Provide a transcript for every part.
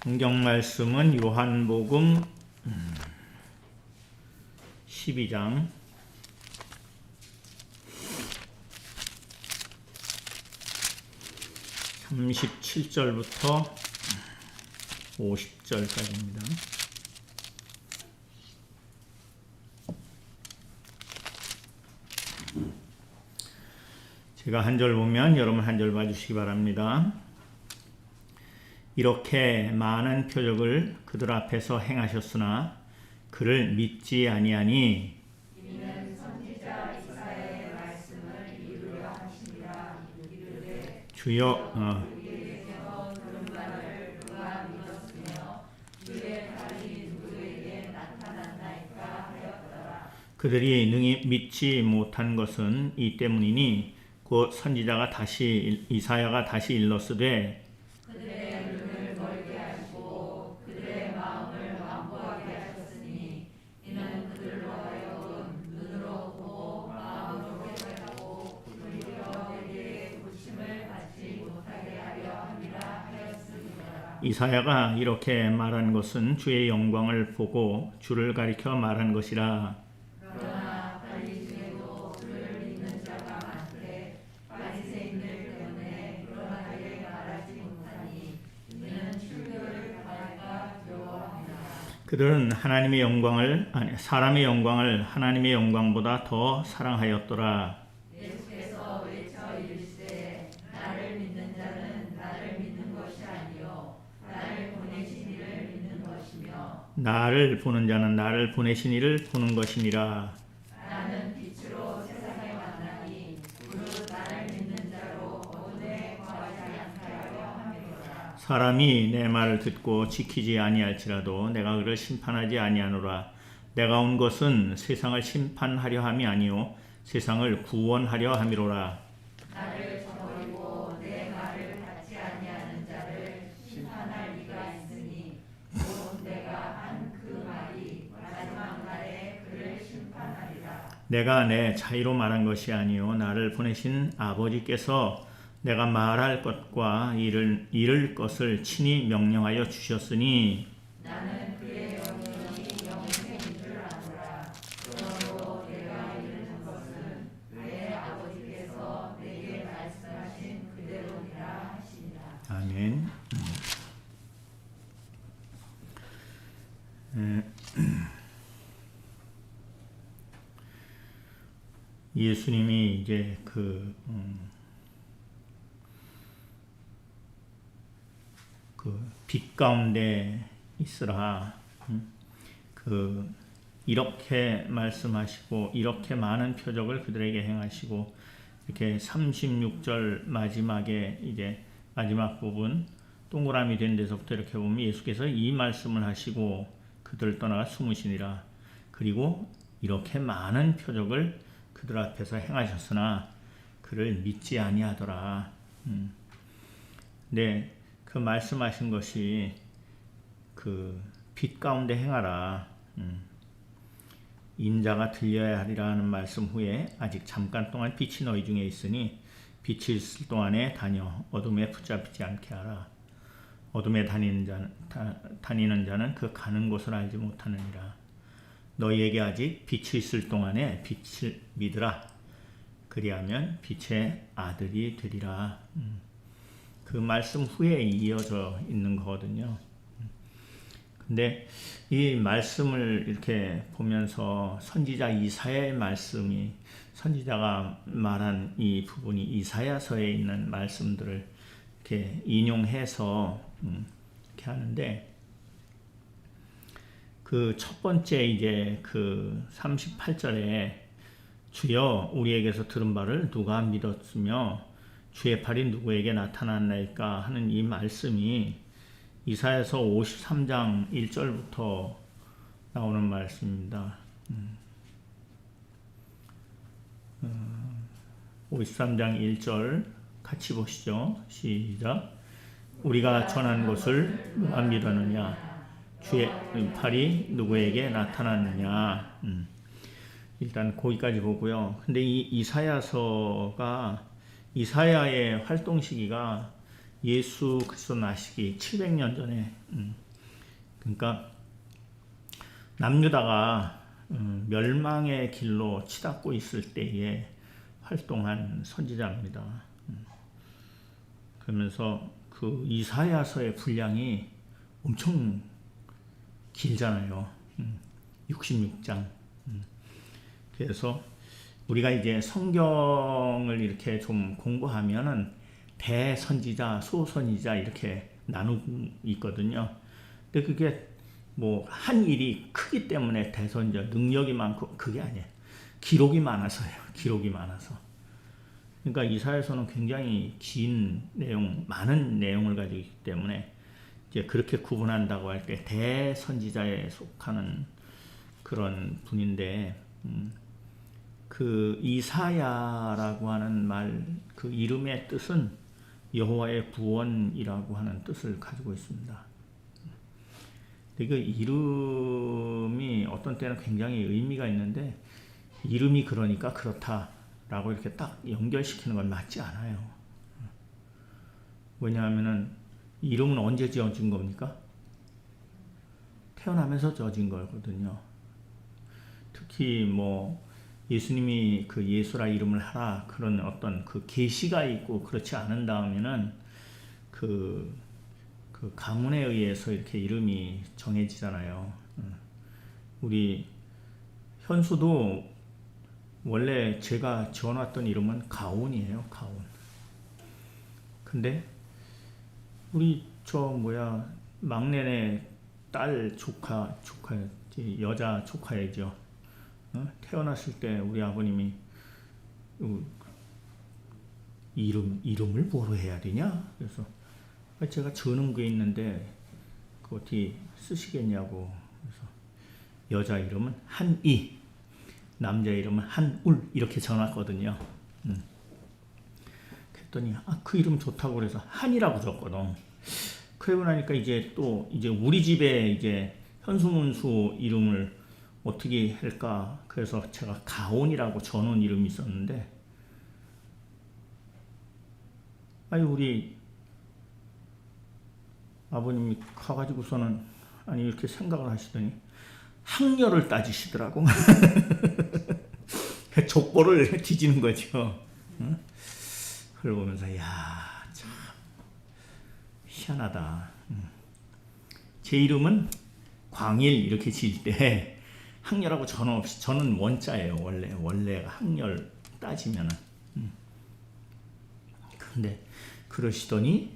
성경 말씀은 요한복음 12장 37절부터 50절까지입니다. 제가 한 절 보면 여러분 한 절 봐주시기 바랍니다. 이렇게 많은 표적을 그들 앞에서 행하셨으나 그를 믿지 아니하니 이는 선지자 이사야의 말씀을 이루려 하심이라. 이르되 주여 우리에게서 들은 바를 누가 믿었으며 주의 팔이 누구에게 나타났나이까 하였더라. 그들이 능히 믿지 못한 것은 이 때문이니 곧 선지자가 이사야가 다시 일렀으되 그들의 눈을 멀게 하시고 그들의 마음을 완고하게 하셨으니 이는 그들로 하여금 눈으로 보고 마음으로 깨닫고 그리하여 대해 고침을 받지 못하게 하려 함이라 하였습니다. 이사야가 이렇게 말한 것은 주의 영광을 보고 주를 가리켜 말한 것이라. 그러나 바리새도 그를 믿는 자가 많되 바리새인들 때문에 그러하게 말하지 못하니 이는 출교를 받을까 두려워합니다. 그들은 사람의 영광을 하나님의 영광보다 더 사랑하였더라. 예수께서 외쳐 이르시되 나를 믿는 자는 나를 믿는 것이 아니요 나를 보내신 이를 믿는 것이며 나를 보는 자는 나를 보내신 이를 보는 것이니라. 나는 빛으로 세상에 왔나니 무릇 나를 믿는 자로 어둠에 거하지 않게 하려 함이로라. 사람이 내 말을 듣고 지키지 아니할지라도 내가 그를 심판하지 아니하노라. 내가 온 것은 세상을 심판하려 함이 아니요 세상을 구원하려 함이로라. 나를 저버리고 내 말을 받지 아니하는 자를 심판할 이가 있으니 곧 내가 한 그 말이 마지막 날에 그를 심판하리라. 내가 내 차이로 말한 것이 아니요 나를 보내신 아버지께서 내가 말할 것과 이를 것을 친히 명령하여 주셨으니 나는 그의 영이 영생인 줄 아노라. 그러므로 내가 이르는 것은 그의 아버지께서 내게 말씀하신 그대로니라 하시니라. 아멘. 예수님이 이제 빛 가운데 있으라. 이렇게 말씀하시고 이렇게 많은 표적을 그들에게 행하시고 이렇게 36절 마지막에 이제 마지막 부분 동그라미 된 데서부터 이렇게 보면 예수께서 이 말씀을 하시고 그들 떠나가 숨으시니라. 그리고 이렇게 많은 표적을 그들 앞에서 행하셨으나 그를 믿지 아니하더라. 네, 그 말씀하신 것이 빛 가운데 행하라. 인자가 들려야 하리라 하는 말씀 후에 아직 잠깐 동안 빛이 너희 중에 있으니 빛이 있을 동안에 다녀 어둠에 붙잡히지 않게 하라. 어둠에 다니는 자는 그 가는 곳을 알지 못하느니라. 너희에게 아직 빛이 있을 동안에 빛을 믿으라. 그리하면 빛의 아들이 되리라. 그 말씀 후에 이어져 있는 거거든요. 근데 이 말씀을 이렇게 보면서 선지자 이사야의 말씀이 선지자가 말한 이 부분이 이사야서에 있는 말씀들을 이렇게 인용해서 이렇게 하는데 그 첫 번째 이제 38절에 주여 우리에게서 들은 바를 누가 믿었으며 주의 팔이 누구에게 나타났나이까 하는 이 말씀이 이사야서 53장 1절부터 나오는 말씀입니다. 53장 1절 같이 보시죠. 시작. 우리가 전한 것을 누가 믿었느냐? 주의 팔이 누구에게 나타났느냐? 일단 거기까지 보고요. 근데 이 이사야서가 이사야의 활동 시기가 예수 그리스도 나시기 700년 전에 그러니까 남유다가 멸망의 길로 치닫고 있을 때에 활동한 선지자입니다. 그러면서 그 이사야서의 분량이 엄청 길잖아요. 66장. 그래서 우리가 이제 성경을 이렇게 좀 공부하면은 대선지자, 소선지자 이렇게 나누고 있거든요. 근데 그게 뭐 한 일이 크기 때문에 대선지자 능력이 많고 그게 아니에요. 기록이 많아서요. 기록이 많아서. 그러니까 이사야서는 굉장히 긴 내용, 많은 내용을 가지고 있기 때문에 이제 그렇게 구분한다고 할 때 대선지자에 속하는 그런 분인데 그 이사야라고 하는 말, 그 이름의 뜻은 여호와의 구원이라고 하는 뜻을 가지고 있습니다. 그 이름이 어떤 때는 굉장히 의미가 있는데 이름이 그러니까 그렇다라고 이렇게 딱 연결시키는 건 맞지 않아요. 왜냐하면은 이름은 언제 지어진 겁니까? 태어나면서 지어진 거거든요. 특히 뭐 예수님이 그 예수라 이름을 하라 그런 어떤 그 계시가 있고 그렇지 않은 다음에는 그 가문에 의해서 이렇게 이름이 정해지잖아요. 우리 현수도 원래 제가 지어놨던 이름은 가온이에요. 가온. 근데 우리 막내네 딸 조카 여자 조카이죠. 태어났을 때 우리 아버님이 이름을 뭐로 해야 되냐? 그래서 제가 저는 게 있는데 그 어떻게 쓰시겠냐고. 그래서 여자 이름은 한이, 남자 이름은 한울 이렇게 적어놨거든요. 그랬더니 그 이름 좋다고 그래서 한이라고 적거든. 그러고 나니까 이제 우리 집에 이제 현수문수 이름을 어떻게 할까? 그래서 제가 가온이라고 전원 이름이 있었는데, 우리 아버님이 가가지고서는 이렇게 생각을 하시더니 학렬을 따지시더라고. 족보를 뒤지는 거죠. 응? 그걸 보면서 참 희한하다. 제 이름은 광일 이렇게 지을 때 학렬하고 전혀 없이, 저는 원자예요. 원래가 학렬 따지면은. 근데 그러시더니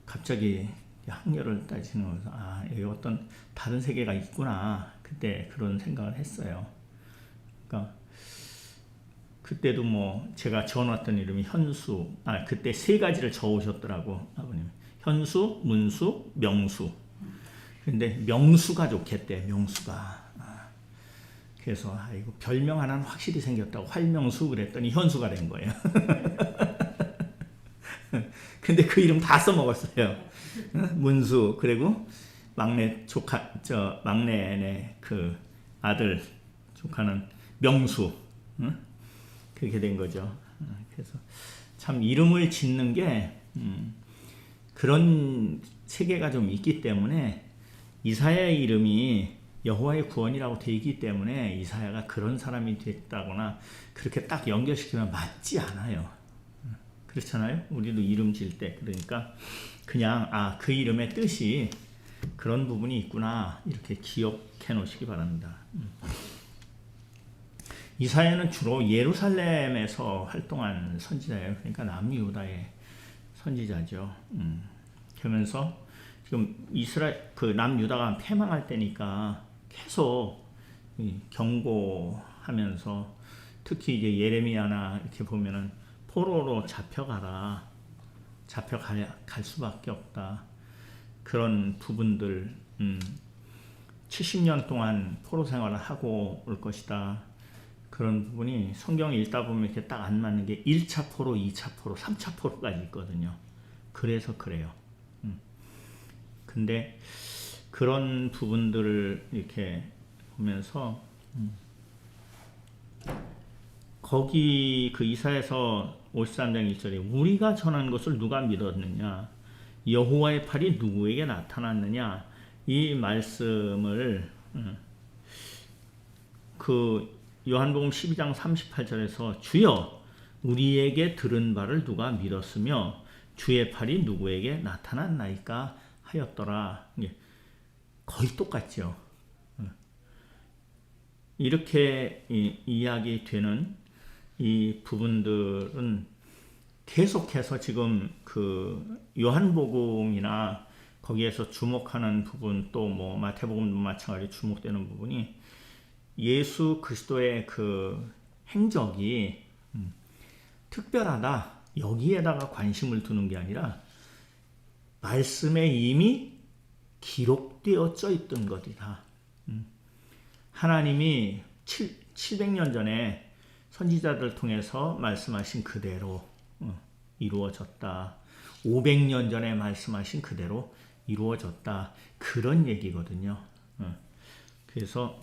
갑자기 학렬을 따지면서 여기 어떤 다른 세계가 있구나. 그때 그런 생각을 했어요. 그러니까 그때도 뭐 제가 적어놨던 이름이 현수. 그때 세 가지를 적으셨더라고 아버님. 현수, 문수, 명수. 근데 명수가 좋겠대. 명수가. 그래서 이거 별명 하나는 확실히 생겼다고 활명수 그랬더니 현수가 된 거예요. 근데 그 이름 다 써먹었어요. 문수. 그리고 막내 조카, 막내네 그 아들 조카는 명수. 그렇게 된 거죠. 그래서 참 이름을 짓는 게 그런 세계가 좀 있기 때문에 이사야의 이름이 여호와의 구원이라고 되어 있기 때문에 이사야가 그런 사람이 됐다거나 그렇게 딱 연결시키면 맞지 않아요. 그렇잖아요. 우리도 이름 지을 때 그러니까 그냥 그 이름의 뜻이 그런 부분이 있구나 이렇게 기억해 놓으시기 바랍니다. 이사야는 주로 예루살렘에서 활동한 선지자예요. 그러니까 남유다의 선지자죠. 그러면서 지금 남유다가 패망할 때니까 계속 경고하면서 특히 이제 예레미야나 이렇게 보면은 포로로 잡혀갈 수밖에 없다. 그런 부분들 70년 동안 포로 생활을 하고 올 것이다. 그런 부분이 성경 읽다 보면 이렇게 딱 안 맞는 게 1차 포로, 2차 포로, 3차 포로까지 있거든요. 그래서 그래요. 근데 그런 부분들을 이렇게 보면서 거기 그 이사야서 53장 1절에 우리가 전한 것을 누가 믿었느냐, 여호와의 팔이 누구에게 나타났느냐, 이 말씀을 그 요한복음 12장 38절에서 주여 우리에게 들은 바를 누가 믿었으며 주의 팔이 누구에게 나타났나이까 하였더라. 거의 똑같죠. 이렇게 이야기되는 이 부분들은 계속해서 지금 그 요한복음이나 거기에서 주목하는 부분, 또 뭐 마태복음도 마찬가지로 주목되는 부분이 예수 그리스도의 그 행적이 특별하다, 여기에다가 관심을 두는 게 아니라 말씀에 이미 기록되어져 있던 것이다. 하나님이 700년 전에 선지자들 통해서 말씀하신 그대로 이루어졌다. 500년 전에 말씀하신 그대로 이루어졌다. 그런 얘기거든요. 그래서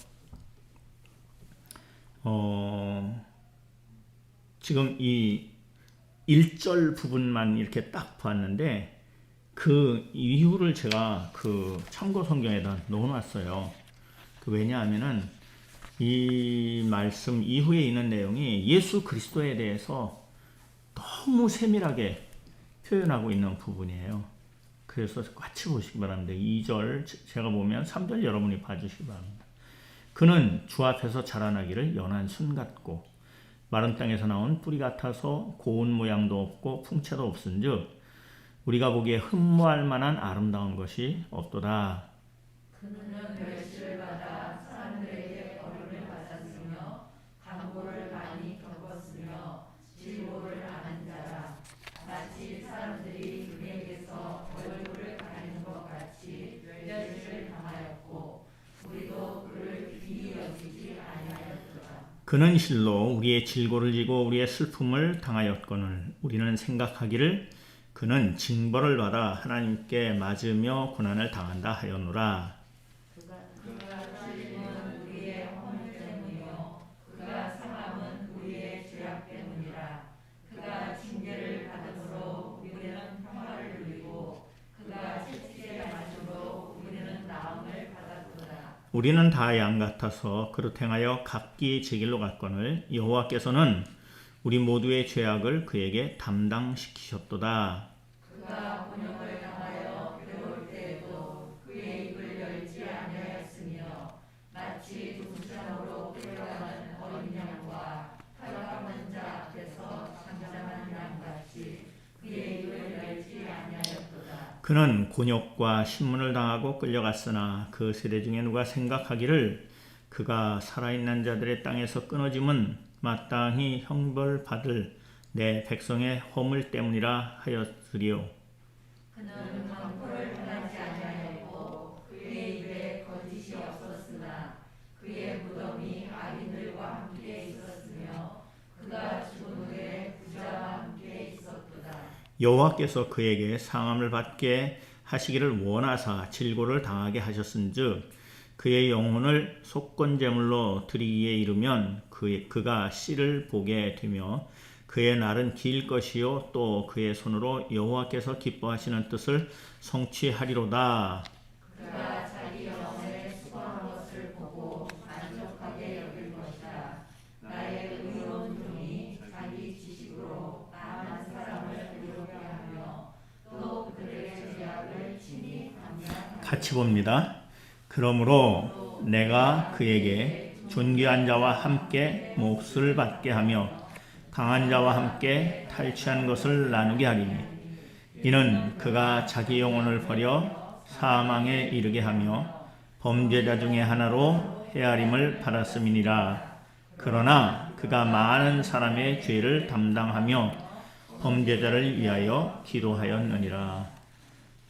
지금 이 1절 부분만 이렇게 딱 봤는데 그 이유를 제가 그 참고 성경에다 넣어놨어요. 왜냐하면은 이 말씀 이후에 있는 내용이 예수 그리스도에 대해서 너무 세밀하게 표현하고 있는 부분이에요. 그래서 같이 보시기 바랍니다. 2절 제가 보면 3절 여러분이 봐주시기 바랍니다. 그는 주 앞에서 자라나기를 연한 순 같고 마른 땅에서 나온 뿌리 같아서 고운 모양도 없고 풍채도 없은즉 우리가 보기에 흠모할 만한 아름다운 것이 없도다. 그는 멸시를 받아 사람들에게 버림을 받았으며 강고를 많이 겪었으며 질고를 당한 자라. 마치 사람들이 그에게서 얼굴을 가리는 것 같이 멸시를 당하였고 우리도 그를 귀히 여기지 아니하였도다. 그는 실로 우리의 질고를 지고 우리의 슬픔을 당하였거늘 우리는 생각하기를 그는 징벌을 받아 하나님께 맞으며 고난을 당한다 하였노라. 그가 찔림은 우리의 허물 때문이요 그가 상함은 우리의 죄악 때문이라. 그가 징계를 받음으로 우리는 평화를 누리고 그가 채찍에 맞음으로 우리는 나음을 받았도다. 우리는 다 양 같아서 그릇 행하여 각기 제 길로 갔거늘 여호와께서는 우리 모두의 죄악을 그에게 담당시키셨도다. 그가 곤욕을 당하여 괴로울 때에도 그의 입을 열지 아니하였으며 마치 동창으로 끌려가는 어린 양과 탈감한 자 앞에서 잠잠한 양같이 그의 입을 열지 아니하였도다. 그는 곤욕과 신문을 당하고 끌려갔으나 그 세대 중에 누가 생각하기를 그가 살아있는 자들의 땅에서 끊어짐은 마땅히 형벌받을 내 백성의 허물 때문이라 하였으리요. 그는 강포를 당하지 아니하였고 그의 입에 거짓이 없었으나 그의 무덤이 악인들과 함께 있었으며 그가 죽은 후에 부자와 함께 있었도다. 여호와께서 그에게 상함을 받게 하시기를 원하사 질고를 당하게 하셨은즉 그의 영혼을 속건제물로 드리기에 이르면 그가 씨를 보게 되며 그의 날은 길 것이요 또 그의 손으로 여호와께서 기뻐하시는 뜻을 성취하리로다. 그가 자기 영혼에 수고한 것을 보고 만족하게 여길 것이다. 나의 의로운 종이 자기 지식으로 많은 사람을 의롭게 하며 또 그들의 죄악을 친히 감당하리라. 같이 봅니다. 그러므로 내가 그에게 존귀한 자와 함께 몫을 받게 하며 강한 자와 함께 탈취한 것을 나누게 하리니 이는 그가 자기 영혼을 버려 사망에 이르게 하며 범죄자 중에 하나로 헤아림을 받았음이니라. 그러나 그가 많은 사람의 죄를 담당하며 범죄자를 위하여 기도하였느니라.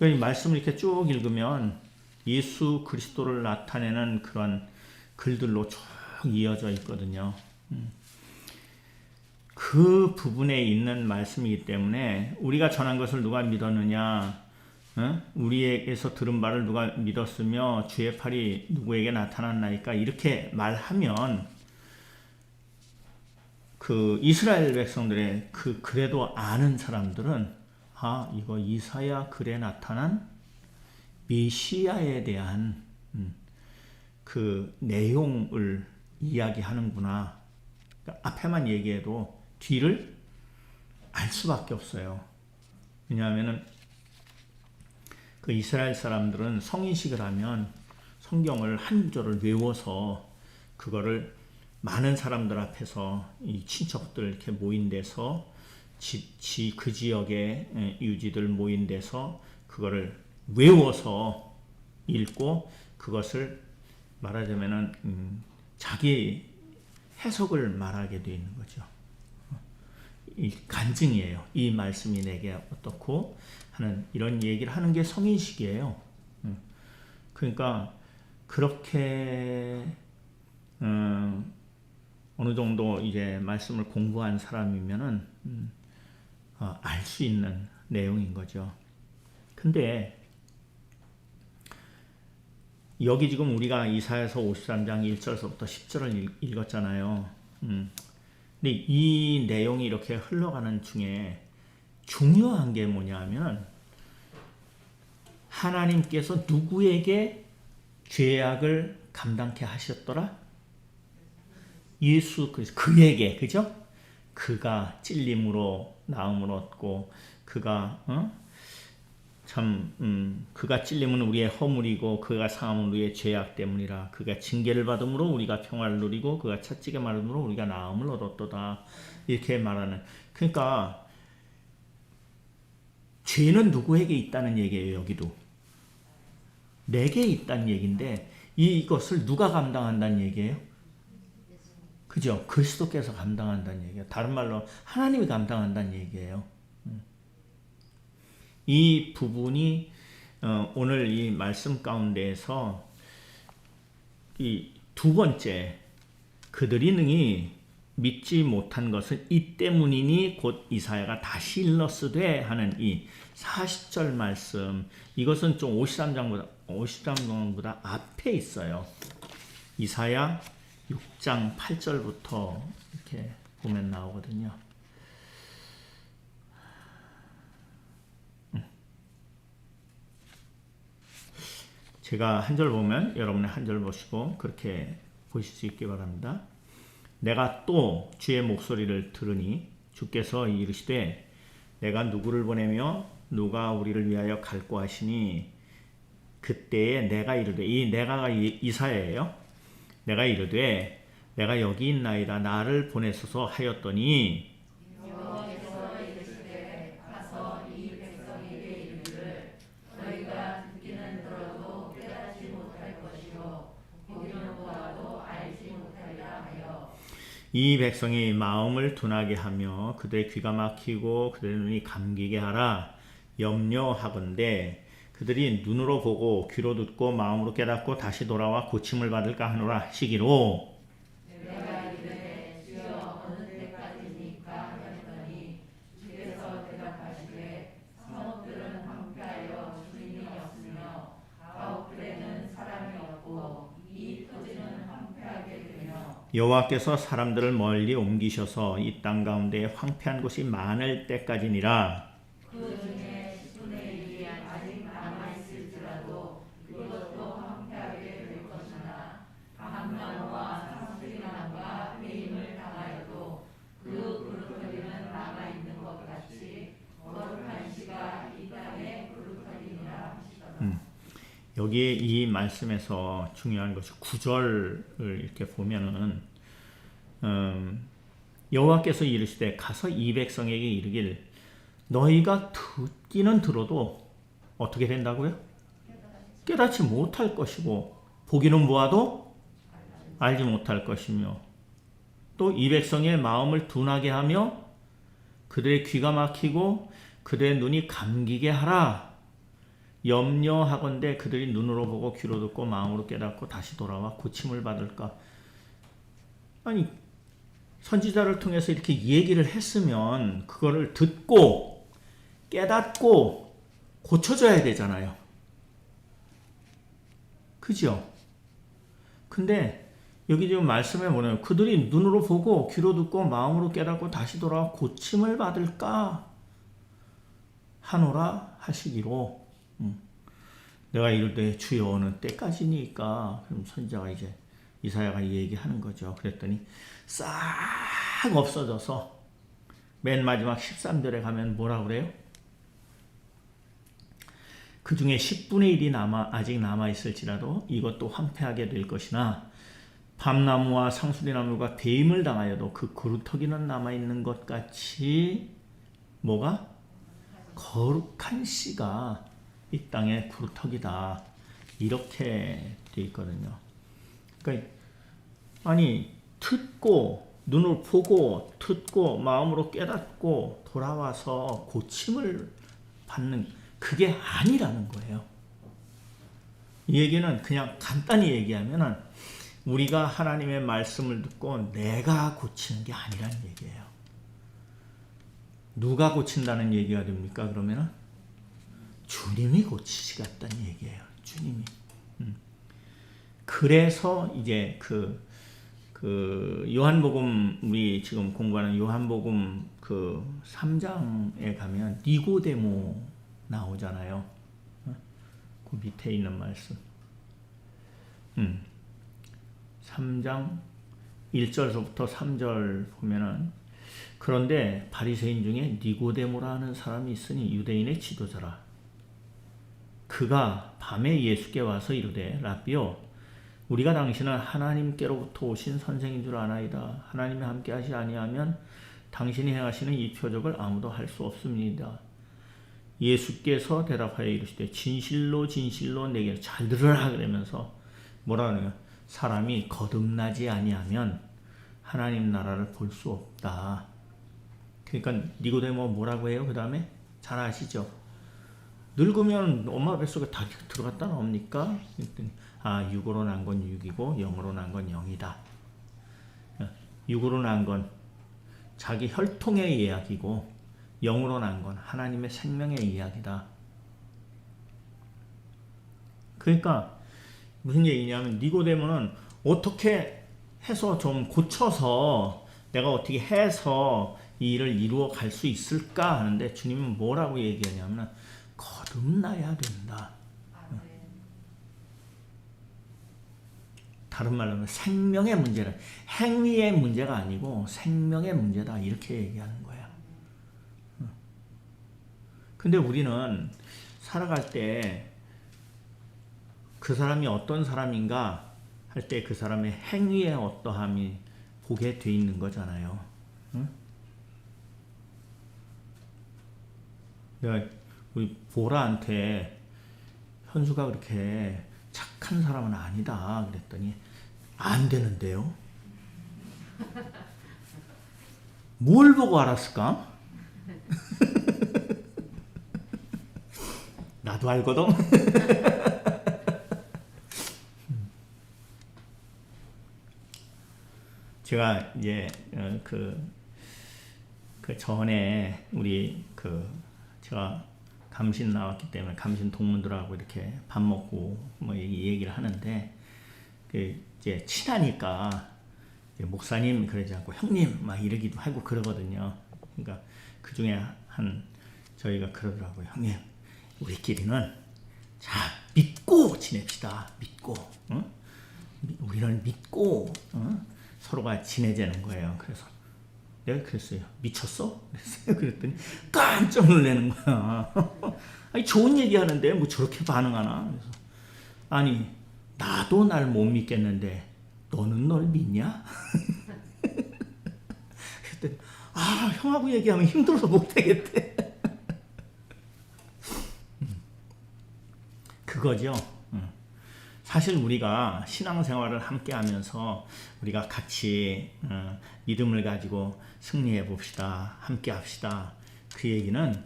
이 말씀을 이렇게 쭉 읽으면 예수 그리스도를 나타내는 그런 글들로 쭉 이어져 있거든요. 그 부분에 있는 말씀이기 때문에 우리가 전한 것을 누가 믿었느냐, 우리에게서 들은 바를 누가 믿었으며 주의 팔이 누구에게 나타났나이까 이렇게 말하면 그 이스라엘 백성들의 그래도 아는 사람들은 이거 이사야 글에 나타난 메시아에 대한 그 내용을 이야기하는구나. 그러니까 앞에만 얘기해도 뒤를 알 수밖에 없어요. 왜냐하면은 그 이스라엘 사람들은 성인식을 하면 성경을 한 구절을 외워서 그거를 많은 사람들 앞에서 이 친척들 이렇게 모인 데서 그 지역의 유지들 모인 데서 그거를 외워서 읽고 그것을 말하자면은 자기 해석을 말하게 되어 있는 거죠. 이 간증이에요. 이 말씀이 내게 어떻고 하는 이런 얘기를 하는 게 성인식이에요. 그러니까 그렇게 어느 정도 이제 말씀을 공부한 사람이면은 알 수 있는 내용인 거죠. 근데 여기 지금 우리가 이사야서 53장 1절서부터 10절을 읽었잖아요. 근데 이 내용이 이렇게 흘러가는 중에 중요한 게 뭐냐면 하나님께서 누구에게 죄악을 감당케 하셨더라? 예수 그리스도 그에게, 그죠? 그가 찔림으로 나음을 얻고 그가 그가 찔림은 우리의 허물이고 그가 상함은 우리의 죄악 때문이라. 그가 징계를 받음으로 우리가 평화를 누리고 그가 채찍에 맞음으로 우리가 나음을 얻었도다. 이렇게 말하는. 그러니까 죄는 누구에게 있다는 얘기예요. 여기도 내게 있다는 얘기인데 이것을 누가 감당한다는 얘기예요? 그죠? 그리스도께서 감당한다는 얘기예요. 다른 말로 하나님이 감당한다는 얘기예요. 이 부분이 오늘 이 말씀 가운데에서 이 두 번째, 그들이 능히 믿지 못한 것은 이 때문이니 곧 이사야가 다시 일렀으되 하는 이 40절 말씀, 이것은 좀 53장보다 앞에 있어요. 이사야 6장 8절부터 이렇게 보면 나오거든요. 제가 한 절 보면 여러분의 한 절 보시고 그렇게 보실 수 있기 바랍니다. 내가 또 주의 목소리를 들으니 주께서 이르시되 내가 누구를 보내며 누가 우리를 위하여 갈고 하시니 그때에 내가 이르되, 이 내가가 이사야예요. 내가 이르되 내가 여기 있나이다 나를 보내소서 하였더니 여호와께서 이르시되 가서 이 백성에게 이르기를 너희가 듣기는 들어도 깨닫지 못할 것이요 보기는 보아도 알지 못하리라 하여 이 백성이 마음을 둔하게 하며 그들의 귀가 막히고 그들의 눈이 감기게 하라. 염려하건대 그들이 눈으로 보고 귀로 듣고 마음으로 깨닫고 다시 돌아와 고침을 받을까 하노라 시기로 내가 이르되 주여 어느 때까지니까 하였더니 주께서 대답하시되 성읍들은 황폐하여 주인이 없으며 가옥들에는 사람이 없고 이 토지는 황폐하게 되며 여호와께서 사람들을 멀리 옮기셔서 이 땅 가운데 황폐한 곳이 많을 때까지니라. 그 중에 10분의 1이 아직 남아있을지라도 그것도 황폐하게 될 것이나 강나무와 상수리나무가 회임을 당하여도 그 그루터기는 남아있는 것 같이 거룩한 시가 이 땅에 그루터기니라 하시더라. 여기 이 말씀에서 중요한 것이 9절을 이렇게 보면은 여호와께서 이르시되 가서 이 백성에게 이르길 너희가 듣기는 들어도 어떻게 된다고요? 깨닫지 못할 것이고 보기는 보아도 알지 못할 것이며 또 이 백성의 마음을 둔하게 하며 그들의 귀가 막히고 그들의 눈이 감기게 하라. 염려하건대 그들이 눈으로 보고 귀로 듣고 마음으로 깨닫고 다시 돌아와 고침을 받을까. 아니 선지자를 통해서 이렇게 얘기를 했으면 그거를 듣고 깨닫고 고쳐져야 되잖아요. 그죠? 근데 여기 지금 말씀에 뭐냐면 그들이 눈으로 보고 귀로 듣고 마음으로 깨닫고 다시 돌아와 고침을 받을까 하노라 하시기로. 내가 이럴 때 주여 어느 때까지니까. 그럼 선지자가 이제 이사야가 얘기하는 거죠. 그랬더니 싹 없어져서 맨 마지막 13절에 가면 뭐라 그래요? 그 중에 10분의 1이 아직 남아있을지라도 이것도 황폐하게 될 것이나 밤나무와 상수리나무가 배임을 당하여도 그 그루터기는 남아있는 것 같이 뭐가? 거룩한 씨가 이 땅의 그루터기다. 이렇게 돼 있거든요. 그러니까 아니 듣고 눈을 보고 듣고 마음으로 깨닫고 돌아와서 고침을 받는 그게 아니라는 거예요. 이 얘기는 그냥 간단히 얘기하면은 우리가 하나님의 말씀을 듣고 내가 고치는 게 아니라는 얘기예요. 누가 고친다는 얘기가 됩니까? 그러면은 주님이 고치시겠다는 얘기예요. 주님이. 그래서 이제 그 요한복음 우리 지금 공부하는 요한복음 그 3장에 가면 니고데모 나오잖아요. 그 밑에 있는 말씀. 3장 1절서부터 3절 보면은 그런데 바리새인 중에 니고데모라는 사람이 있으니 유대인의 지도자라. 그가 밤에 예수께 와서 이르되 라비요 우리가 당신은 하나님께로부터 오신 선생인 줄 아나이다. 하나님이 함께 하시 아니하면 당신이 행하시는 이 표적을 아무도 할 수 없습니다. 예수께서 대답하여 이르시되 진실로 진실로 내게 잘 들으라 그러면서 뭐라 그러냐 사람이 거듭나지 아니하면 하나님 나라를 볼 수 없다. 그러니까 니고데모 뭐라고 해요? 그 다음에 잘 아시죠? 늙으면 엄마 뱃속에 다 들어갔다 나옵니까? 그랬더니 육으로 난 건 육이고 영으로 난 건 영이다. 육으로 난 건 자기 혈통의 이야기고 영으로 난 건 하나님의 생명의 이야기다. 그러니까 무슨 얘기냐면 니고데모는 어떻게 해서 좀 고쳐서 내가 어떻게 해서 이 일을 이루어 갈 수 있을까 하는데 주님은 뭐라고 얘기하냐면 거듭나야 된다. 다른 말로 하면 생명의 문제라. 행위의 문제가 아니고 생명의 문제다. 이렇게 얘기하는 거야. 근데 우리는 살아갈 때 그 사람이 어떤 사람인가 할 때 그 사람의 행위의 어떠함이 보게 돼 있는 거잖아요. 응? 내가 우리 보라한테 현수가 그렇게 착한 사람은 아니다 그랬더니 안 되는데요. 뭘 보고 알았을까? 나도 알거든. 제가 이제 그 전에 우리 제가 감신 나왔기 때문에 감신 동문들하고 이렇게 밥 먹고 뭐 얘기를 하는데 이제 친하니까 목사님 그러지 않고 형님 막 이러기도 하고 그러거든요. 그러니까 그 중에 저희가 그러더라고요. 형님 우리끼리는 자 믿고 지냅시다. 믿고 우리는 믿고 서로가 지내자는 거예요. 그래서 내가 그랬어요. 미쳤어? 그랬더니 깜짝 놀라는 거야. 아니 좋은 얘기 하는데 뭐 저렇게 반응하나? 그래서 아니 나도 날 못 믿겠는데 너는 널 믿냐? 그랬더니 형하고 얘기하면 힘들어서 못 되겠대. 그거죠. 사실 우리가 신앙생활을 함께 하면서 우리가 같이 믿음을 가지고 승리해 봅시다. 함께 합시다. 그 얘기는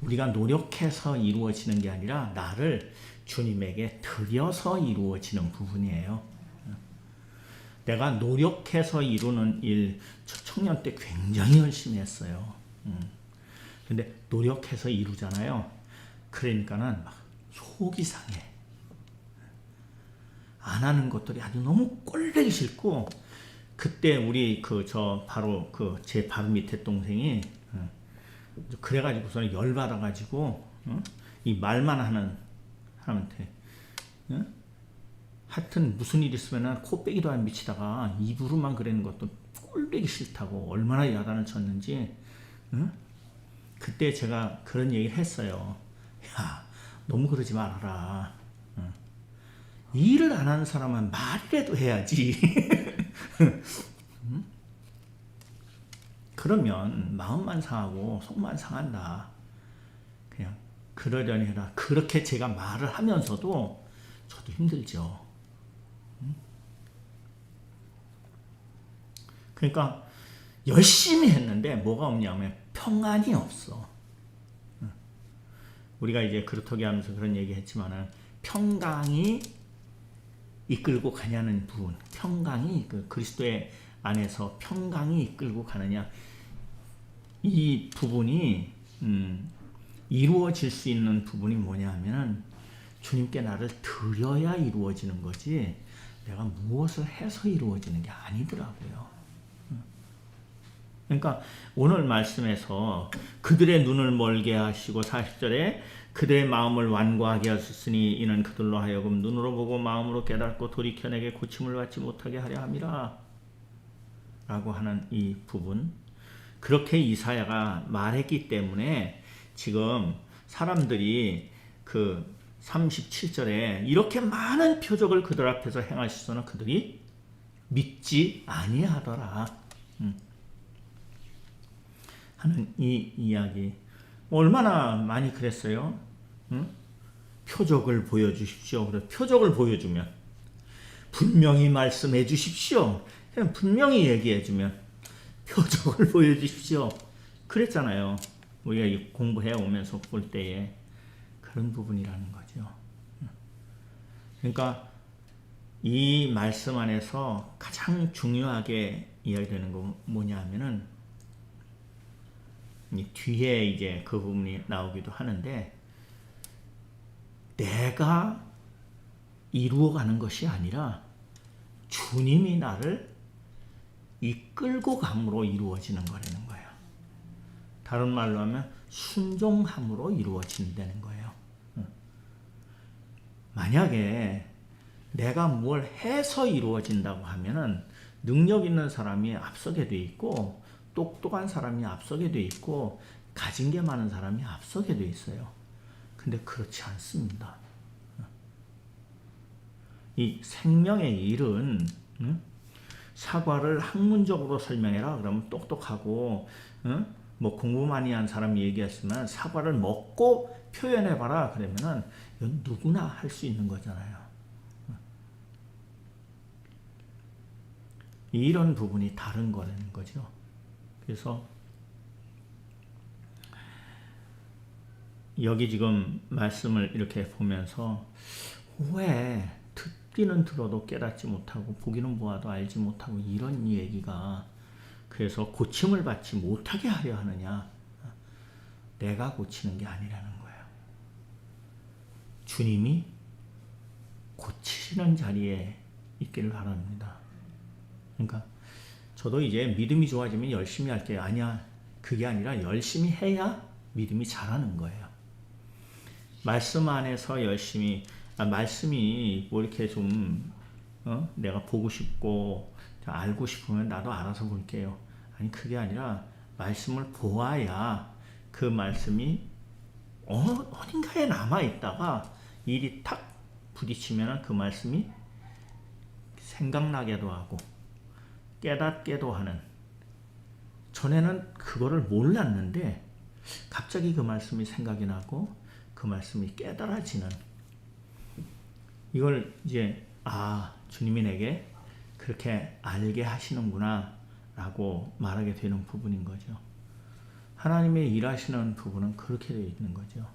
우리가 노력해서 이루어지는 게 아니라 나를 주님에게 드려서 이루어지는 부분이에요. 내가 노력해서 이루는 일, 저 청년 때 굉장히 열심히 했어요. 근데 노력해서 이루잖아요. 그러니까는 막 속이 상해. 안 하는 것들이 아주 너무 꼴보기 싫고, 그때 우리 바로 제 바로 밑에 동생이 그래가지고서는 열받아가지고 이 말만 하는 사람한테 하여튼 무슨 일 있으면은 코빼기도 안 미치다가 입으로만 그러는 것도 꼴보기 싫다고 얼마나 야단을 쳤는지. 그때 제가 그런 얘기를 했어요. 야, 너무 그러지 말아라. 일을 안 하는 사람은 말이라도 해야지. 그러면 마음만 상하고 속만 상한다. 그냥 그러려니 해라. 그렇게 제가 말을 하면서도 저도 힘들죠. 그러니까 열심히 했는데 뭐가 없냐면 평안이 없어. 우리가 이제 그렇다고 하면서 그런 얘기 했지만은 평강이 이끌고 가냐는 부분, 평강이 그리스도의 안에서 평강이 이끌고 가느냐, 이 부분이 이루어질 수 있는 부분이 뭐냐 하면은 주님께 나를 드려야 이루어지는 거지 내가 무엇을 해서 이루어지는 게 아니더라고요. 그러니까 오늘 말씀에서 그들의 눈을 멀게 하시고 40절에 그들의 마음을 완고하게 하셨으니 이는 그들로 하여금 눈으로 보고 마음으로 깨닫고 돌이켜 내게 고침을 받지 못하게 하려 함이라 라고 하는 이 부분, 그렇게 이사야가 말했기 때문에 지금 사람들이 37절에 이렇게 많은 표적을 그들 앞에서 행하시서는 그들이 믿지 아니하더라 하는 이 이야기. 얼마나 많이 그랬어요? 표적을 보여주십시오. 그래, 표적을 보여주면 분명히 말씀해 주십시오. 그냥 분명히 얘기해 주면 표적을 보여주십시오. 그랬잖아요. 우리가 공부해 오면서 볼 때에 그런 부분이라는 거죠. 그러니까 이 말씀 안에서 가장 중요하게 이야기되는 건 뭐냐 하면은 뒤에 이제 그 부분이 나오기도 하는데, 내가 이루어가는 것이 아니라 주님이 나를 이끌고 감으로 이루어지는 거라는 거예요. 다른 말로 하면 순종함으로 이루어진다는 거예요. 만약에 내가 뭘 해서 이루어진다고 하면은 능력 있는 사람이 앞서게 돼 있고 똑똑한 사람이 앞서게 돼 있고 가진 게 많은 사람이 앞서게 돼 있어요. 근데 그렇지 않습니다. 이 생명의 일은 사과를 학문적으로 설명해라 그러면 똑똑하고 뭐 공부 많이 한 사람이 얘기했으면 사과를 먹고 표현해봐라 그러면은 이건 누구나 할 수 있는 거잖아요. 이런 부분이 다른 거라는 거죠. 그래서 여기 지금 말씀을 이렇게 보면서 왜 듣기는 들어도 깨닫지 못하고 보기는 보아도 알지 못하고 이런 얘기가 그래서 고침을 받지 못하게 하려 하느냐. 내가 고치는 게 아니라는 거예요. 주님이 고치시는 자리에 있기를 바랍니다. 그러니까 저도 이제 믿음이 좋아지면 열심히 할게요. 아니야. 그게 아니라 열심히 해야 믿음이 자라는 거예요. 말씀 안에서 열심히, 말씀이 뭐 이렇게 좀 내가 보고 싶고 알고 싶으면 나도 알아서 볼게요. 아니 그게 아니라 말씀을 보아야 그 말씀이 어딘가에 남아있다가 일이 탁 부딪히면 그 말씀이 생각나게도 하고 깨닫게도 하는, 전에는 그거를 몰랐는데 갑자기 그 말씀이 생각이 나고 그 말씀이 깨달아지는, 이걸 이제 주님이 내게 그렇게 알게 하시는구나 라고 말하게 되는 부분인 거죠. 하나님의 일하시는 부분은 그렇게 되어 있는 거죠.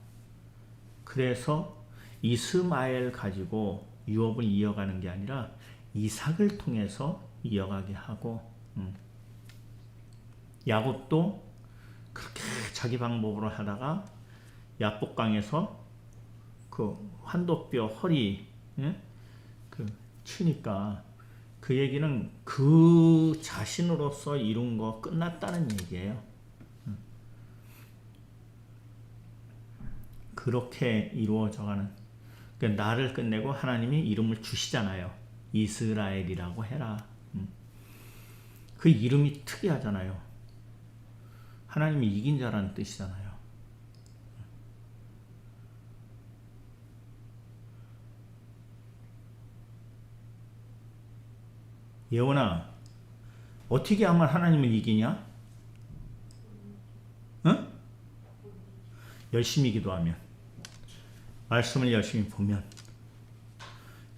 그래서 이스마엘 가지고 유업을 이어가는 게 아니라 이삭을 통해서 이어가게 하고, 야곱도 그렇게 자기 방법으로 하다가 야복강에서 그 환도뼈 허리 그 치니까 그 얘기는 그 자신으로서 이룬 거 끝났다는 얘기예요. 그렇게 이루어져가는, 그러니까 나를 끝내고 하나님이 이름을 주시잖아요. 이스라엘이라고 해라. 그 이름이 특이하잖아요. 하나님이 이긴 자라는 뜻이잖아요. 예원아, 어떻게 하면 하나님을 이기냐? 응? 열심히 기도하면, 말씀을 열심히 보면.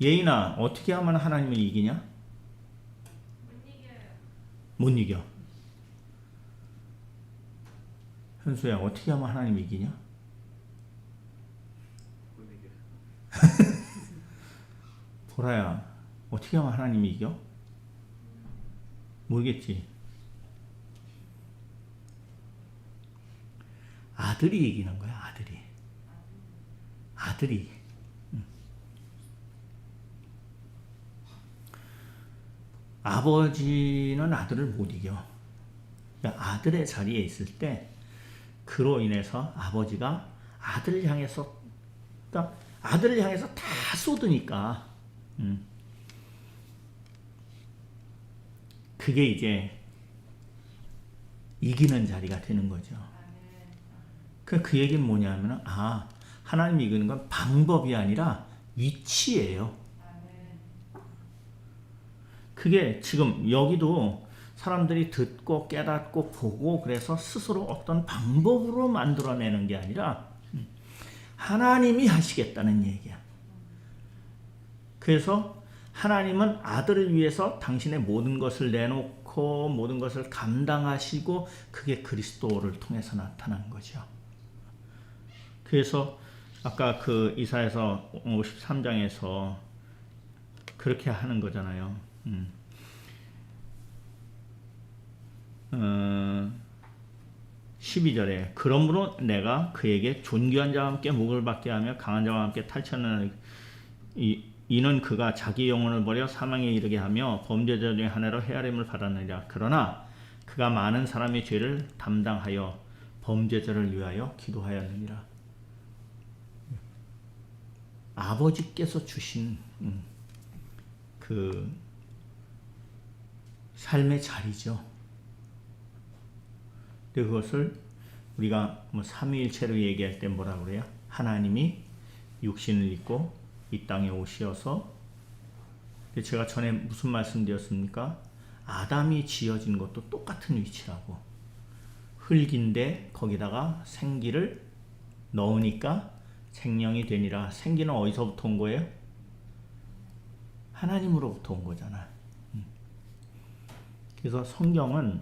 예인아, 어떻게 하면 하나님을 이기냐? 못 이겨. 현수야, 어떻게 하면 하나님을 이기냐? 못 이겨. 보라야, 어떻게 하면 하나님이 이겨? 모르겠지. 아들이 이기는 거야, 아들이. 아들이. 아버지는 아들을 못 이겨. 그러니까 아들의 자리에 있을 때 그로 인해서 아버지가 아들을 향해서, 그러니까 아들을 향해서 다 쏟으니까 그게 이제 이기는 자리가 되는 거죠. 그 얘기는 뭐냐면, 하나님이 이기는 건 방법이 아니라 위치예요. 그게 지금 여기도 사람들이 듣고 깨닫고 보고 그래서 스스로 어떤 방법으로 만들어내는 게 아니라 하나님이 하시겠다는 얘기야. 그래서 하나님은 아들을 위해서 당신의 모든 것을 내놓고 모든 것을 감당하시고, 그게 그리스도를 통해서 나타난 거죠. 그래서 아까 그 이사야서 53장에서 그렇게 하는 거잖아요. 12절에 그러므로 내가 그에게 존귀한 자와 함께 목을 받게 하며 강한 자와 함께 탈취하는 이는 그가 자기 영혼을 버려 사망에 이르게 하며 범죄자 중에 하나로 헤아림을 받았느니라. 그러나 그가 많은 사람의 죄를 담당하여 범죄자를 위하여 기도하였느니라. 아버지께서 주신 그 삶의 자리죠. 근데 그것을 우리가 삼위일체로 얘기할 때 뭐라 그래요? 하나님이 육신을 입고 이 땅에 오시어서, 제가 전에 무슨 말씀 드렸습니까? 아담이 지어진 것도 똑같은 위치라고. 흙인데 거기다가 생기를 넣으니까 생명이 되니라. 생기는 어디서부터 온 거예요? 하나님으로부터 온 거잖아. 그래서 성경은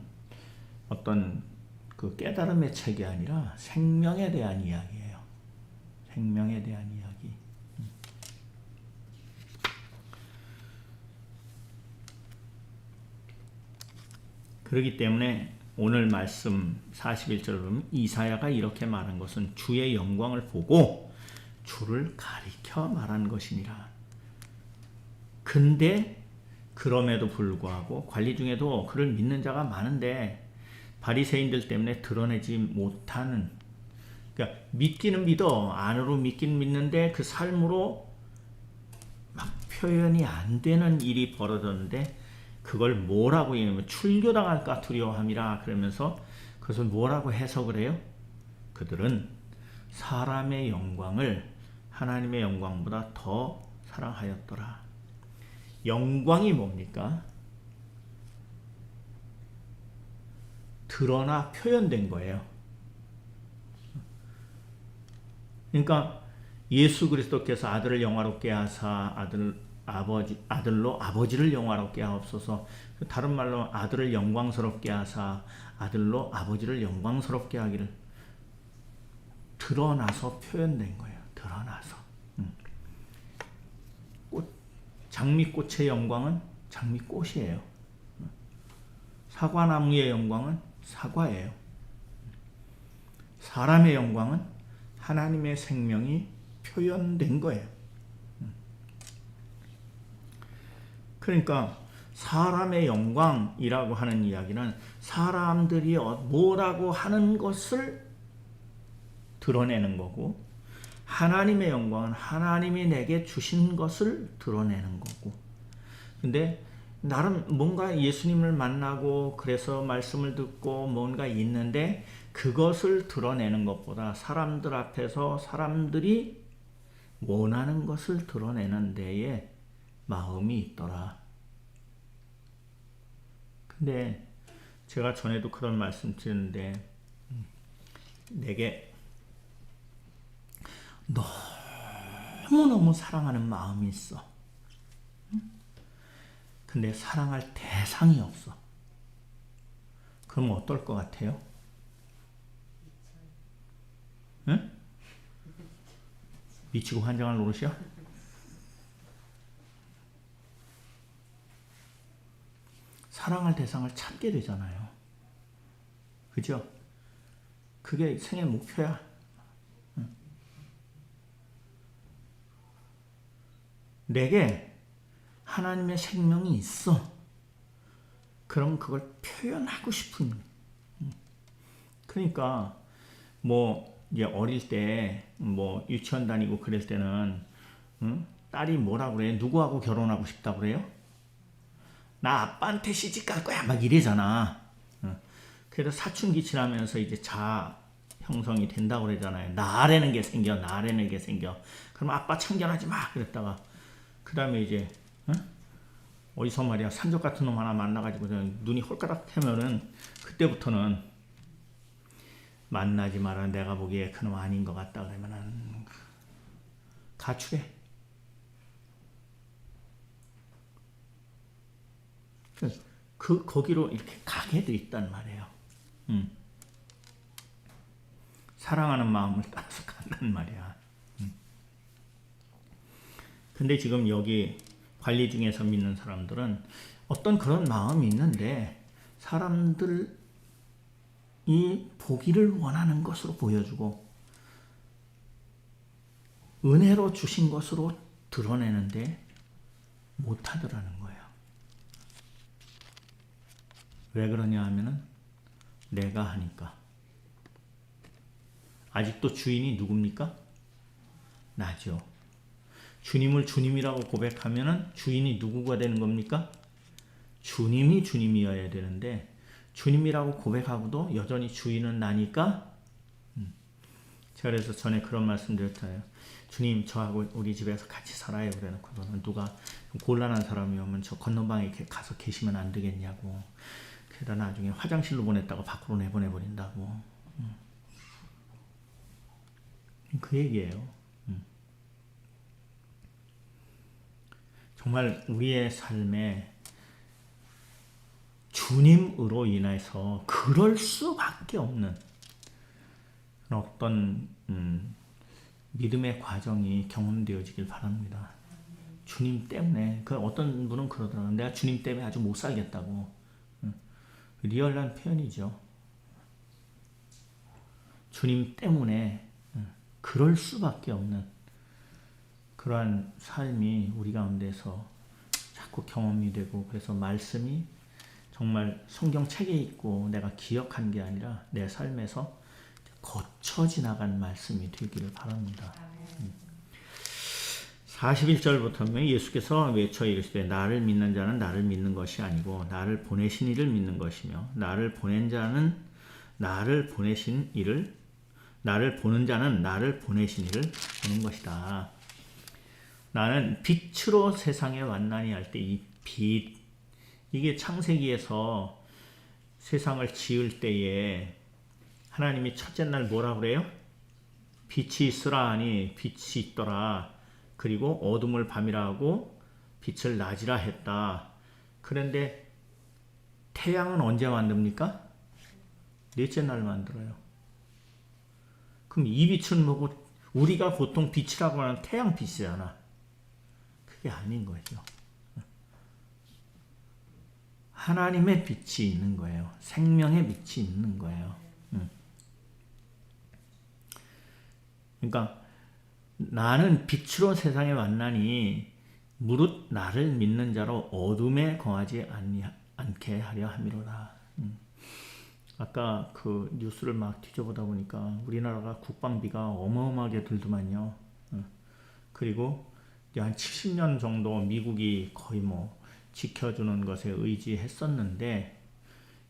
어떤 그 깨달음의 책이 아니라 생명에 대한 이야기예요. 생명에 대한 이야기. 그렇기 때문에 오늘 말씀 41절을 보면 이사야가 이렇게 말한 것은 주의 영광을 보고 주를 가리켜 말한 것이니라. 근데 그럼에도 불구하고 관리 중에도 그를 믿는 자가 많은데 바리새인들 때문에 드러내지 못하는, 그러니까 믿기는 믿어, 안으로 믿긴 믿는데 그 삶으로 막 표현이 안 되는 일이 벌어졌는데, 그걸 뭐라고 얘기하면 출교당할까 두려워함이라 그러면서 그것을 뭐라고 해석을 해요? 그들은 사람의 영광을 하나님의 영광보다 더 사랑하였더라. 영광이 뭡니까? 드러나 표현된 거예요. 그러니까 예수 그리스도께서 아들을 영화롭게 하사 아들로 아버지를 영화롭게 하옵소서. 다른 말로 아들을 영광스럽게 하사 아들로 아버지를 영광스럽게 하기를. 드러나서 표현된 거예요. 드러나서. 장미꽃의 영광은 장미꽃이에요. 사과나무의 영광은 사과예요. 사람의 영광은 하나님의 생명이 표현된 거예요. 그러니까 사람의 영광이라고 하는 이야기는 사람들이 뭐라고 하는 것을 드러내는 거고, 하나님의 영광은 하나님이 내게 주신 것을 드러내는 거고. 근데 나름 뭔가 예수님을 만나고 그래서 말씀을 듣고 뭔가 있는데 그것을 드러내는 것보다 사람들 앞에서 사람들이 원하는 것을 드러내는 데에 마음이 있더라. 근데 제가 전에도 그런 말씀 드렸는데, 내게 너무너무 사랑하는 마음이 있어. 근데 사랑할 대상이 없어. 그럼 어떨 것 같아요? 응? 미치고 환장할 노릇이야? 사랑할 대상을 찾게 되잖아요. 그죠? 그게 생애 목표야. 내게 하나님의 생명이 있어. 그럼 그걸 표현하고 싶은. 그러니까 뭐 이제 어릴 때 뭐 유치원 다니고 그럴 때는 딸이 뭐라 그래? 누구하고 결혼하고 싶다 그래요? 나 아빠한테 시집 갈 거야 막 이래잖아. 그래서 사춘기 지나면서 이제 자아 형성이 된다고 그러잖아요. 나라는 게 생겨. 그럼 아빠 참견하지 마 그랬다가 그 다음에 이제 어디서 말이야 산적 같은 놈 하나 만나가지고 눈이 홀까닥 태면은 그때부터는 만나지 마라. 내가 보기에 그놈 아닌 것 같다 그러면은 가출해. 거기로 이렇게 가게 돼 있단 말이에요. 사랑하는 마음을 따라서 간단 말이야. 근데 지금 여기 관리 중에서 믿는 사람들은 어떤 그런 마음이 있는데 사람들이 보기를 원하는 것으로 보여주고 은혜로 주신 것으로 드러내는데 못하더라는 거예요. 왜 그러냐 하면은 내가 하니까. 아직도 주인이 누굽니까? 나죠. 주님을 주님이라고 고백하면은 주인이 누구가 되는 겁니까? 주님이 주님이어야 되는데 주님이라고 고백하고도 여전히 주인은 나니까. 제가 그래서 전에 그런 말씀 드렸잖아요. 주님 저하고 우리 집에서 같이 살아요. 그래놓고서는 누가 곤란한 사람이 오면 저 건너방에 가서 계시면 안 되겠냐고. 그러다 나중에 화장실로 보냈다가 밖으로 내보내버린다고. 그 얘기예요. 정말 우리의 삶에 주님으로 인해서 그럴 수밖에 없는 어떤 믿음의 과정이 경험되어지길 바랍니다. 주님 때문에. 그 어떤 분은 그러더라고요. 내가 주님 때문에 아주 못 살겠다고. 리얼한 표현이죠. 주님 때문에 그럴 수밖에 없는 그러한 삶이 우리 가운데서 자꾸 경험이 되고, 그래서 말씀이 정말 성경책에 있고 내가 기억한 게 아니라 내 삶에서 거쳐 지나간 말씀이 되기를 바랍니다. 41절부터 예수께서 외쳐 이르시되 나를 믿는 자는 나를 믿는 것이 아니고 나를 보내신 이를 믿는 것이며 나를 보낸 자는 나를 보내신 이를, 나를 보는 자는 나를 보내신 이를 보는 것이다. 나는 빛으로 세상에 왔나니 할 때 이 빛, 이게 창세기에서 세상을 지을 때에 하나님이 첫째 날 뭐라 그래요? 빛이 있으라 하니 빛이 있더라. 그리고 어둠을 밤이라 하고 빛을 낮이라 했다. 그런데 태양은 언제 만듭니까? 넷째 날 만들어요. 그럼 이 빛은 뭐고, 우리가 보통 빛이라고 하는 태양빛이잖아. 그게 아닌 거죠. 하나님의 빛이 있는 거예요. 생명의 빛이 있는 거예요. 그러니까 나는 빛으로 세상에 왔나니 무릇 나를 믿는 자로 어둠에 거하지 않게 하려 함이로라. 아까 그 뉴스를 막 뒤져보다 보니까 우리나라가 국방비가 어마어마하게 들더만요. 그리고 이제 한 70년 정도 미국이 거의 뭐 지켜주는 것에 의지했었는데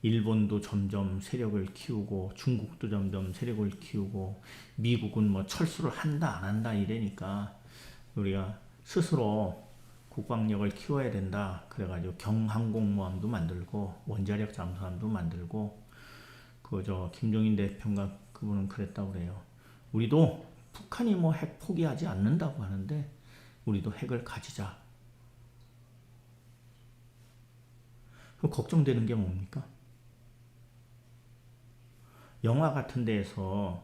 일본도 점점 세력을 키우고 중국도 점점 세력을 키우고 미국은 뭐 철수를 한다 안 한다 이러니까 우리가 스스로 국방력을 키워야 된다. 그래가지고 경항공모함도 만들고 원자력 잠수함도 만들고 그저 김종인 대표가 그분은 그랬다고 그래요. 우리도 북한이 뭐 핵 포기하지 않는다고 하는데 우리도 핵을 가지자. 그럼 걱정되는 게 뭡니까? 영화 같은 데에서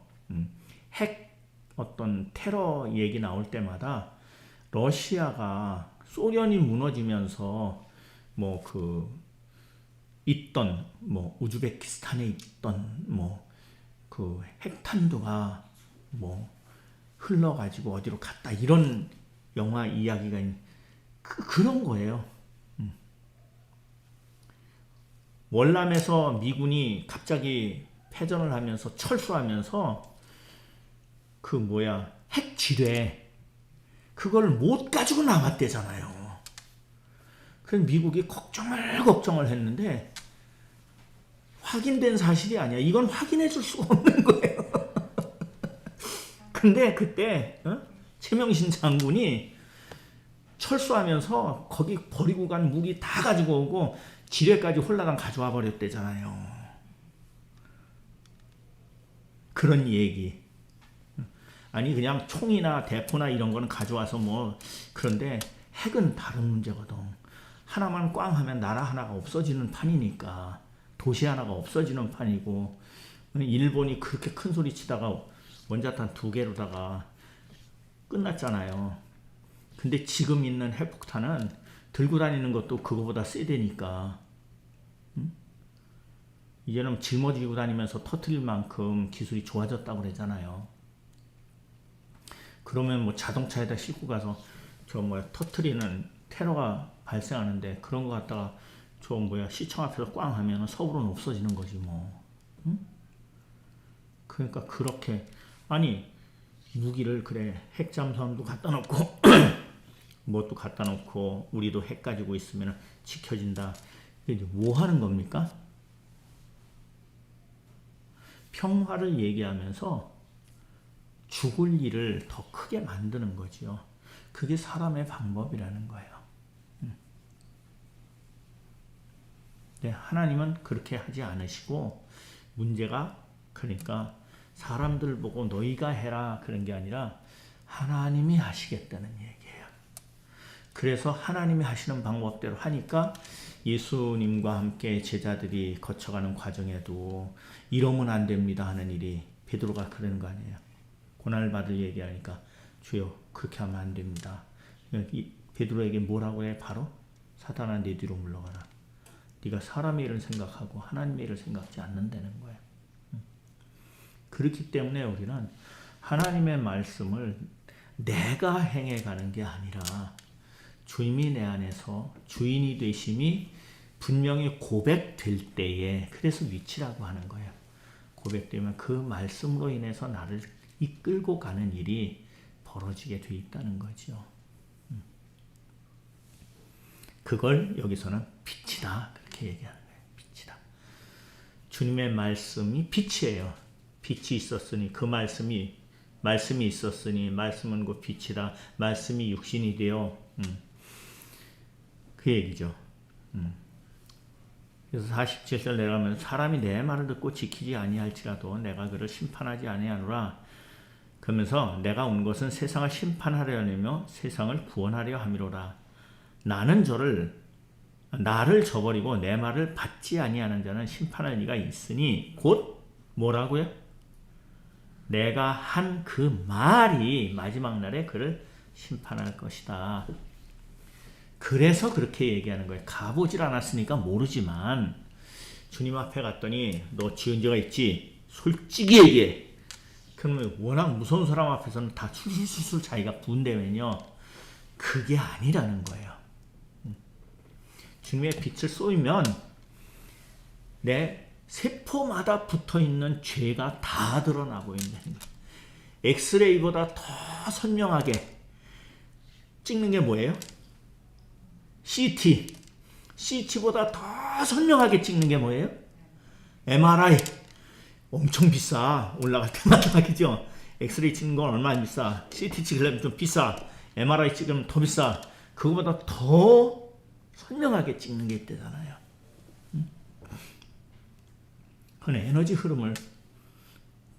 핵 어떤 테러 얘기 나올 때마다 러시아가 소련이 무너지면서 뭐 그 있던 뭐 우즈베키스탄에 있던 뭐 그 핵탄두가 뭐 흘러가지고 어디로 갔다 이런 영화 이야기가 그런 거예요. 월남에서 미군이 갑자기 패전을 하면서 철수하면서 그 뭐야 핵지뢰 그걸 못 가지고 남았대잖아요. 그래서 미국이 걱정을 했는데 확인된 사실이 아니야. 이건 확인해 줄 수가 없는 거예요. 근데 그때 최명신 장군이 철수하면서 거기 버리고 간 무기 다 가지고 오고 지뢰까지 홀라당 가져와 버렸대잖아요. 그런 얘기. 아니 그냥 총이나 대포나 이런 거는 가져와서 뭐 그런데 핵은 다른 문제거든. 하나만 꽝 하면 나라 하나가 없어지는 판이니까 도시 하나가 없어지는 판이고 일본이 그렇게 큰 소리 치다가 원자탄 2개로다가 끝났잖아요. 근데 지금 있는 핵폭탄은 들고 다니는 것도 그거보다 세대니까 이제는 짊어지고 다니면서 터뜨릴 만큼 기술이 좋아졌다고 그러잖아요. 그러면 뭐 자동차에다 싣고 가서 저 뭐야 터뜨리는 테러가 발생하는데 그런 거 갖다가 저 뭐야 시청 앞에서 꽝 하면 서울은 없어지는 거지 뭐. 그러니까 그렇게 아니 무기를 그래 핵잠수함도 갖다 놓고 뭣도 갖다 놓고 우리도 핵 가지고 있으면 지켜진다. 이게 뭐 하는 겁니까? 평화를 얘기하면서 죽을 일을 더 크게 만드는 거지요. 그게 사람의 방법이라는 거예요. 네, 하나님은 그렇게 하지 않으시고 문제가 그러니까 사람들 보고 너희가 해라 그런 게 아니라 하나님이 하시겠다는 얘기예요. 그래서 하나님이 하시는 방법대로 하니까 예수님과 함께 제자들이 거쳐가는 과정에도 이러면 안 됩니다 하는 일이 베드로가 그러는 거 아니에요. 고난을 받을 얘기하니까 주여 그렇게 하면 안 됩니다. 베드로에게 뭐라고 해? 바로 사탄아 네 뒤로 물러가라. 네가 사람의 일을 생각하고 하나님의 일을 생각지 않는다는 거예요. 그렇기 때문에 우리는 하나님의 말씀을 내가 행해가는 게 아니라 주님이 내 안에서 주인이 되심이 분명히 고백될 때에 그래서 위치라고 하는 거예요. 고백되면 그 말씀으로 인해서 나를 이끌고 가는 일이 벌어지게 돼 있다는 거죠. 그걸 여기서는 빛이다 그렇게 얘기하는 거예요. 빛이다. 주님의 말씀이 빛이에요. 빛이 있었으니 그 말씀이 있었으니 말씀은 곧 빛이다. 말씀이 육신이 되어 그 얘기죠. 그래서 47절 내려가면 사람이 내 말을 듣고 지키지 아니할지라도 내가 그를 심판하지 아니하노라. 그러면서 내가 온 것은 세상을 심판하려 하며 세상을 구원하려 함이로라. 나를 저버리고 내 말을 받지 아니하는 자는 심판할 리가 있으니 곧 뭐라고요? 내가 한 그 말이 마지막 날에 그를 심판할 것이다. 그래서 그렇게 얘기하는 거예요. 가보질 않았으니까 모르지만 주님 앞에 갔더니 너 지은 죄가 있지? 솔직히 얘기해. 그러면 워낙 무서운 사람 앞에서는 다 술술술 자기가 부은다면요. 그게 아니라는 거예요. 주님의 빛을 쏘면 내 세포마다 붙어있는 죄가 다 드러나고 있는 거예요. 엑스레이보다 더 선명하게 찍는 게 뭐예요? CT보다 더 선명하게 찍는 게 뭐예요? MRI. 엄청 비싸. 올라갈 때마다. 그죠? 엑스레이 찍는 건 얼마나 비싸. CT 찍으려면 좀 비싸. MRI 찍으면 더 비싸. 그거보다 더 선명하게 찍는 게 있대잖아요. 그건 에너지 흐름을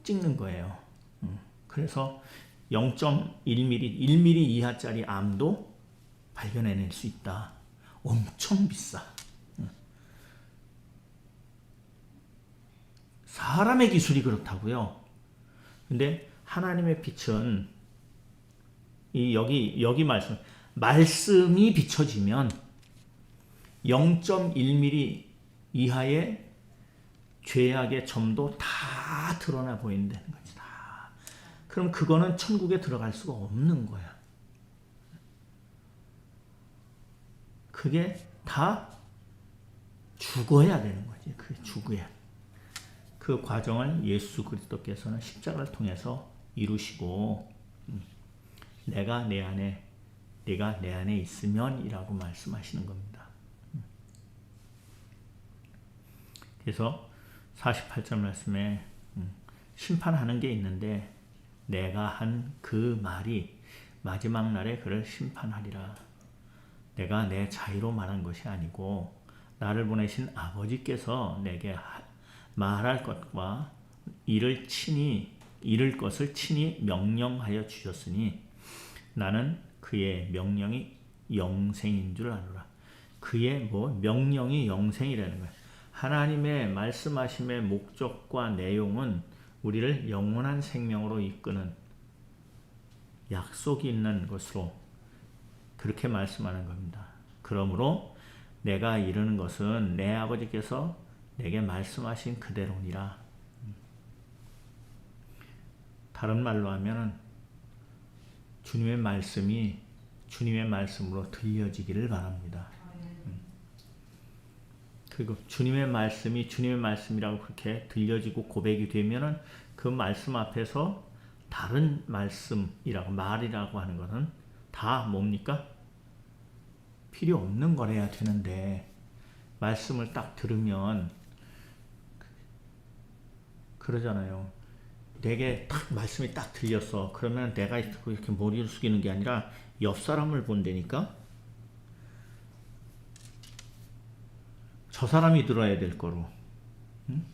찍는 거예요. 그래서 0.1mm, 1mm 이하짜리 암도 발견해낼 수 있다. 엄청 비싸. 사람의 기술이 그렇다고요. 근데 하나님의 빛은 여기 말씀이 비춰지면 0.1mm 이하의 죄악의 점도 다 드러나 보인다는 거지. 다. 그럼 그거는 천국에 들어갈 수가 없는 거야. 그게 다 죽어야 되는 거지. 그게 죽어야. 그 과정을 예수 그리스도께서는 십자가를 통해서 이루시고 내가 내 안에 네가 내 안에 있으면이라고 말씀하시는 겁니다. 그래서 48절 말씀에 심판하는 게 있는데 내가 한 그 말이 마지막 날에 그를 심판하리라. 내가 내 자의로 말한 것이 아니고 나를 보내신 아버지께서 내게 말할 것과 이를 것을 친히 명령하여 주셨으니 나는 그의 명령이 영생인 줄 아노라. 그의 명령이 영생이라는 거예요. 하나님의 말씀하심의 목적과 내용은 우리를 영원한 생명으로 이끄는 약속이 있는 것으로 그렇게 말씀하는 겁니다. 그러므로 내가 이르는 것은 내 아버지께서 내게 말씀하신 그대로니라. 다른 말로 하면 주님의 말씀이 주님의 말씀으로 들려지기를 바랍니다. 그리고 주님의 말씀이 주님의 말씀이라고 그렇게 들려지고 고백이 되면은 그 말씀 앞에서 다른 말씀이라고 말이라고 하는 것은 다 뭡니까? 필요 없는 거래야 되는데 말씀을 딱 들으면 그러잖아요. 내게 딱 말씀이 딱 들렸어. 그러면 내가 이렇게 머리를 숙이는 게 아니라 옆 사람을 본다니까 저 사람이 들어야 될 거로. 응?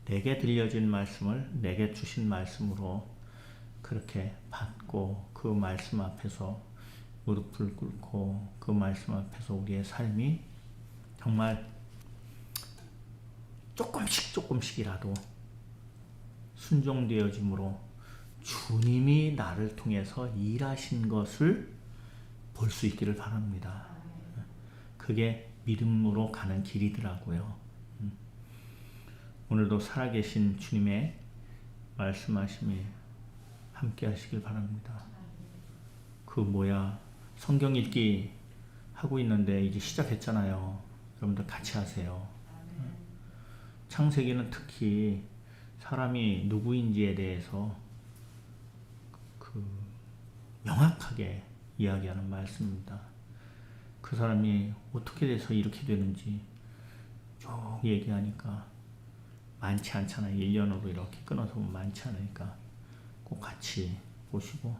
내게 들려진 말씀을 내게 주신 말씀으로 그렇게 받고 그 말씀 앞에서 무릎을 꿇고 그 말씀 앞에서 우리의 삶이 정말 조금씩이라도 순종되어짐으로 주님이 나를 통해서 일하신 것을 볼 수 있기를 바랍니다. 그게 믿음으로 가는 길이더라고요. 오늘도 살아계신 주님의 말씀하심이 함께 하시길 바랍니다. 성경 읽기 하고 있는데 이제 시작했잖아요. 여러분들 같이 하세요. 창세기는 특히 사람이 누구인지에 대해서 명확하게 이야기하는 말씀입니다. 그 사람이 어떻게 돼서 이렇게 되는지 쭉 얘기하니까 많지 않잖아요. 1년으로 이렇게 끊어서 보면 많지 않으니까 꼭 같이 보시고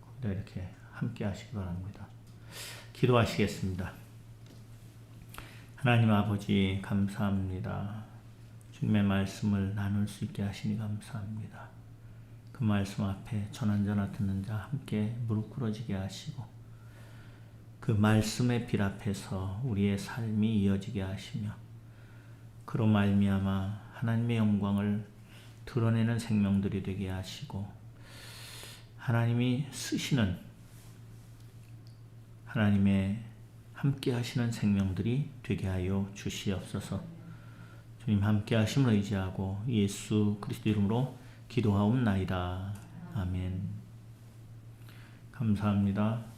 거기다 이렇게 함께 하시기 바랍니다. 기도하시겠습니다. 하나님 아버지 감사합니다. 주님의 말씀을 나눌 수 있게 하시니 감사합니다. 그 말씀 앞에 전한 자나 듣는 자 함께 무릎 꿇어지게 하시고 그 말씀의 빛 앞에서 우리의 삶이 이어지게 하시며 그로 말미암아 하나님의 영광을 드러내는 생명들이 되게 하시고 하나님이 쓰시는 하나님의 함께 하시는 생명들이 되게 하여 주시옵소서. 주님 함께 하심을 의지하고 예수 그리스도 이름으로 기도하옵나이다. 아멘. 감사합니다.